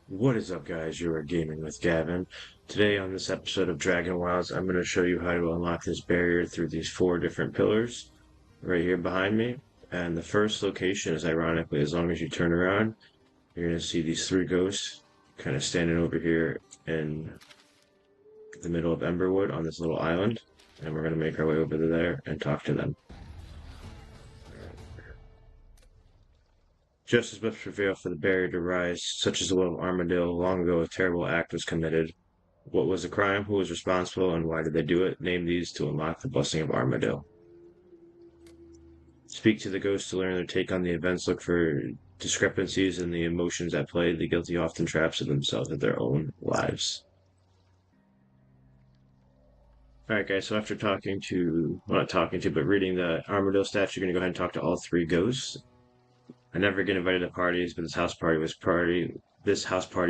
What is up, guys? You are gaming with Gavin. Today on this episode of Dragonwild, I'm going to show you how to unlock this barrier through these four different pillars right here behind me. And the first location is ironically, as long as you turn around, you're going to see these three ghosts kind of standing over here in the middle of Emberwood on this little island. And we're going to make our way over to there and talk to them. Justice must prevail for the barrier to rise, such as the will of Armadillo. Long ago, a terrible act was committed. What was the crime? Who was responsible? And why did they do it? Name these to unlock the blessing of Armadillo. Speak to the ghosts to learn their take on the events. Look for discrepancies in the emotions at play. The guilty often traps themselves in their own lives. Alright guys, so after but reading the Armadillo statue, you're going to go ahead and talk to all three ghosts. I never get invited to parties, but this house party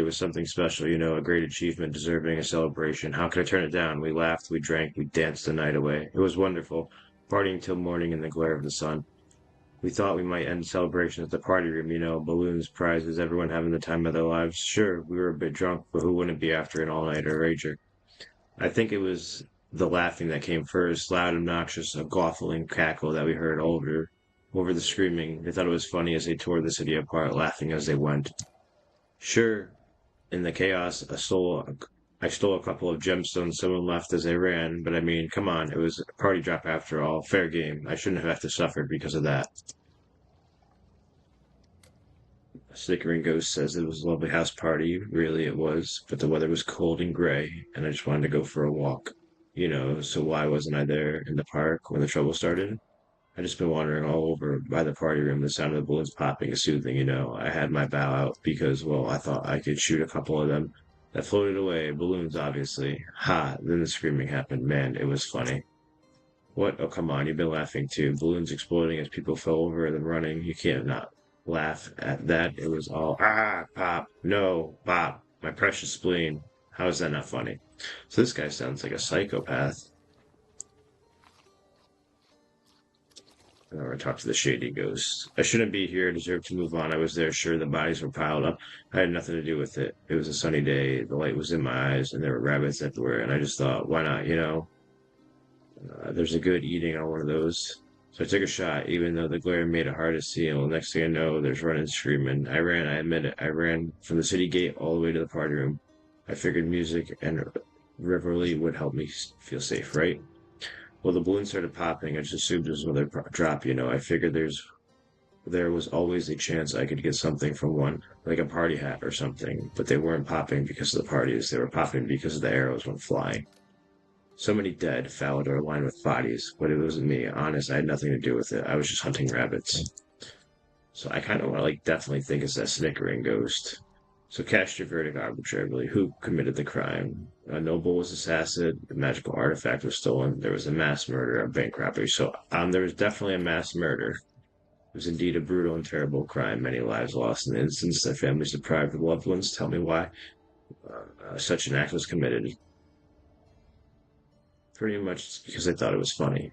was something special, a great achievement deserving a celebration. How could I turn it down? We laughed, we drank, we danced the night away. It was wonderful, partying till morning in the glare of the sun. We thought we might end celebrations at the party room, balloons, prizes, everyone having the time of their lives. Sure, we were a bit drunk, but who wouldn't be after an all-nighter rager? I think it was the laughing that came first, loud, obnoxious, a gawfling cackle that we heard over the screaming. They thought it was funny as they tore the city apart, laughing as they went. Sure, in the chaos, I stole a couple of gemstones someone left as they ran, but I mean, come on, it was a party drop after all. Fair game. I shouldn't have to suffer because of that. A snickering ghost says it was a lovely house party. Really, it was, but the weather was cold and gray, and I just wanted to go for a walk. So why wasn't I there in the park when the trouble started? I just been wandering all over by the party room. The sound of the balloons popping is soothing. I had my bow out because, well, I thought I could shoot a couple of them that floated away. Balloons, obviously. Ha! Then the screaming happened. Man, it was funny. What? Oh, come on. You've been laughing too. Balloons exploding as people fell over and then running. You can't not laugh at that. It was all, pop. No, pop. My precious spleen. How is that not funny? So this guy sounds like a psychopath. Or talk to the shady ghost. I shouldn't be here. I deserve to move on. I was there, sure. The bodies were piled up. I had nothing to do with it. It was a sunny day. The light was in my eyes, and there were rabbits everywhere. And I just thought, why not? There's a good eating on one of those. So I took a shot, even though the glare made it hard to see. And the next thing I know, there's running, screaming. I ran. I admit it. I ran from the city gate all the way to the party room. I figured music and revelry would help me feel safe, right? Well, the balloon started popping. I just assumed it was another drop. I figured there was always a chance I could get something from one, like a party hat or something. But they weren't popping because of the parties. They were popping because of the arrows went flying. So many dead, fouled, or lined with bodies. But it wasn't me. Honest, I had nothing to do with it. I was just hunting rabbits. So I kind of want to definitely think it's that snickering ghost. So cast your verdict arbitrarily. Who committed the crime? A noble was assassinated. A magical artifact was stolen. There was a mass murder, a bank robbery. So there was definitely a mass murder. It was indeed a brutal and terrible crime. Many lives lost in the instance. Their families deprived of loved ones. Tell me why such an act was committed. Pretty much because they thought it was funny.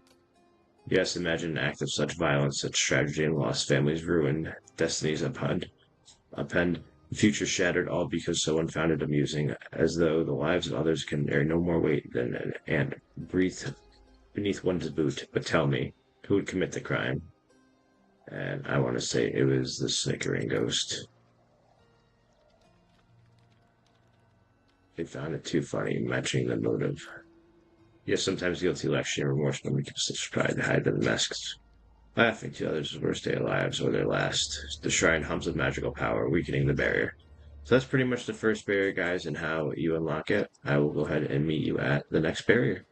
Yes, imagine an act of such violence, such tragedy and loss. Families ruined, destinies upend, future shattered, all because someone found it amusing, as though the lives of others can carry no more weight than an ant breathe beneath one's boot. But tell me, who would commit the crime? And I want to say it was the snickering ghost. They found it too funny, matching the motive. Yes, sometimes guilty lacks shame, remorse, but we keep such pride to hide the masks. Laughing to others' worst day of lives or their last. The shrine hums with magical power, weakening the barrier. So that's pretty much the first barrier, guys, and how you unlock it. I will go ahead and meet you at the next barrier.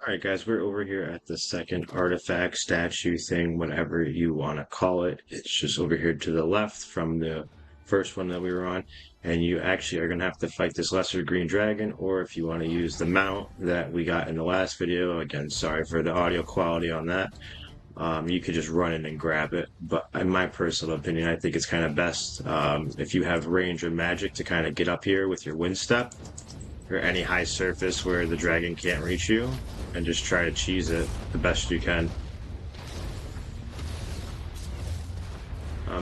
Alright, guys, we're over here at the second artifact, statue thing, whatever you want to call it. It's just over here to the left from the first one that we were on. And you actually are going to have to fight this lesser green dragon, or if you want to use the mount that we got in the last video, again, sorry for the audio quality on that, you could just run in and grab it. But in my personal opinion, I think it's kind of best if you have range or magic to kind of get up here with your wind step, or any high surface where the dragon can't reach you, and just try to cheese it the best you can.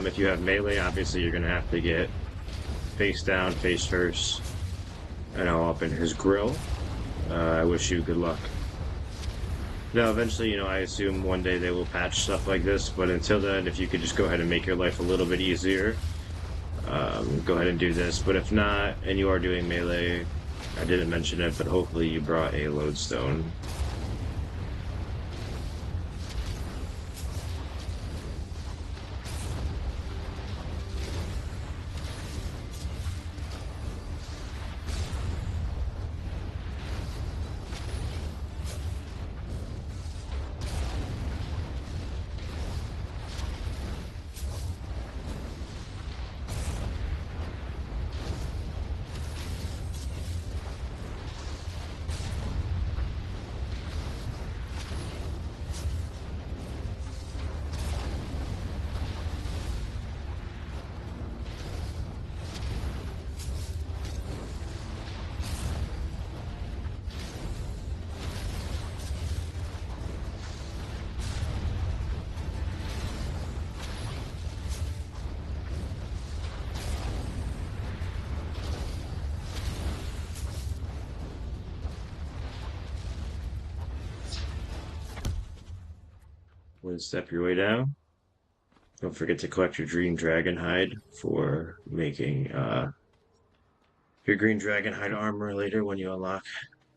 If you have melee, obviously you're going to have to get face down, face first, and I'll up in his grill. I wish you good luck. Now, eventually, I assume one day they will patch stuff like this, but until then, if you could just go ahead and make your life a little bit easier, go ahead and do this. But if not, and you are doing melee, I didn't mention it, but hopefully you brought a lodestone. One step your way down. Don't forget to collect your green dragon hide for making your green dragon hide armor later when you unlock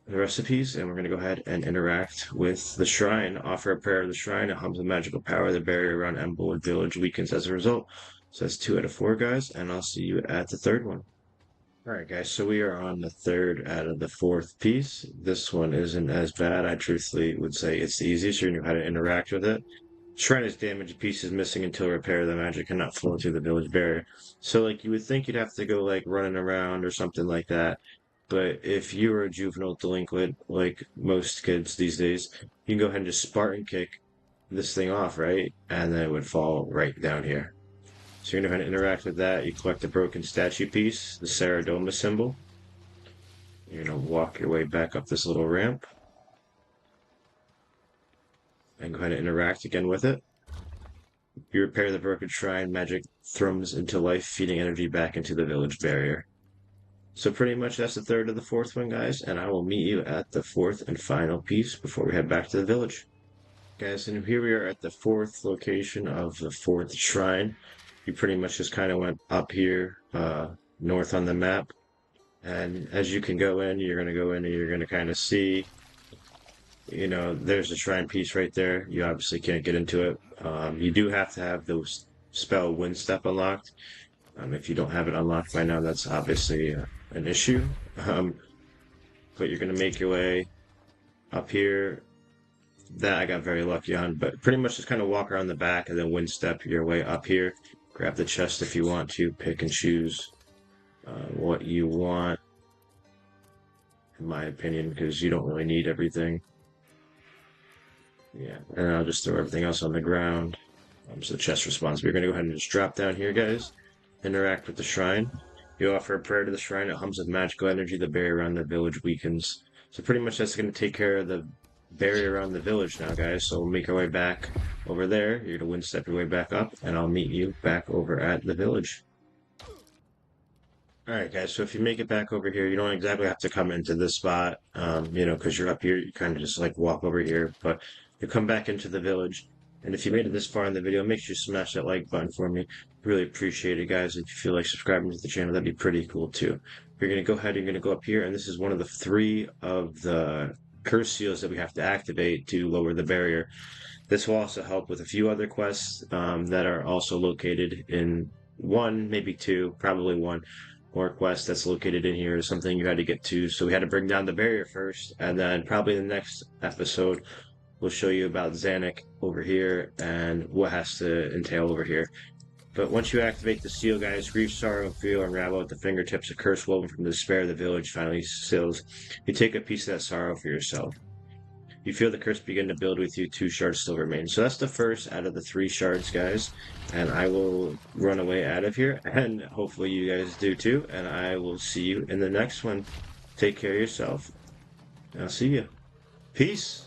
the recipes. And we're going to go ahead and interact with the shrine. Offer a prayer of the shrine. It hums with magical power. The barrier around Emblewood Village weakens as a result. So that's 2 out of 4, guys. And I'll see you at the third one. Alright, guys. So we are on the third out of the fourth piece. This one isn't as bad. I truthfully would say it's the easiest. You know how to interact with it. Shrine is damaged, pieces missing until repair. The magic cannot flow through the village barrier. So, you would think you'd have to go, running around or something like that. But if you were a juvenile delinquent, like most kids these days, you can go ahead and just Spartan kick this thing off, right? And then it would fall right down here. So you're going to go ahead and interact with that. You collect the broken statue piece, the Saradoma symbol. You're going to walk your way back up this little ramp. And go ahead and interact again with it. You repair the broken shrine, magic thrums into life, feeding energy back into the village barrier. So pretty much that's the third of the fourth one, guys, and I will meet you at the fourth and final piece before we head back to the village. Guys, and here we are at the fourth location of the fourth shrine. You pretty much just kind of went up here, north on the map, and as you can go in, you're going to go in and you're going to kind of see there's a shrine piece right there. You obviously can't get into it. You do have to have those spell wind step unlocked. If you don't have it unlocked by now, that's obviously an issue. But you're going to make your way up here. That I got very lucky on, but pretty much just kind of walk around the back and then wind step your way up here. Grab the chest if you want to. Pick and choose what you want, in my opinion, because you don't really need everything. Yeah, and I'll just throw everything else on the ground. So the chest responds. We're going to go ahead and just drop down here, guys. Interact with the shrine. You offer a prayer to the shrine. It hums with magical energy. The barrier around the village weakens. So pretty much that's going to take care of the barrier around the village now, guys. So we'll make our way back over there. You're going to wind step your way back up, and I'll meet you back over at the village. Alright, guys, so if you make it back over here, you don't exactly have to come into this spot, because you're up here, you kind of just, walk over here, but you come back into the village, and if you made it this far in the video, make sure you smash that like button for me. Really appreciate it, guys. If you feel like subscribing to the channel, that'd be pretty cool, too. You're going to go ahead, you're going to go up here, and this is one of the 3 of the curse seals that we have to activate to lower the barrier. This will also help with a few other quests that are also located in 1, maybe 2, probably 1. More quest that's located in here is something you had to get to. So we had to bring down the barrier first, and then probably the next episode we'll show you about Zanuck over here and what has to entail over here. But once you activate the seal, guys, grief, sorrow, fear, unravel at the fingertips. A curse woven from the despair of the village finally seals. You take a piece of that sorrow for yourself. You feel the curse begin to build with you. 2 shards still remain. So that's the first out of the 3 shards, guys. And I will run away out of here. And hopefully you guys do too. And I will see you in the next one. Take care of yourself. I'll see you. Peace.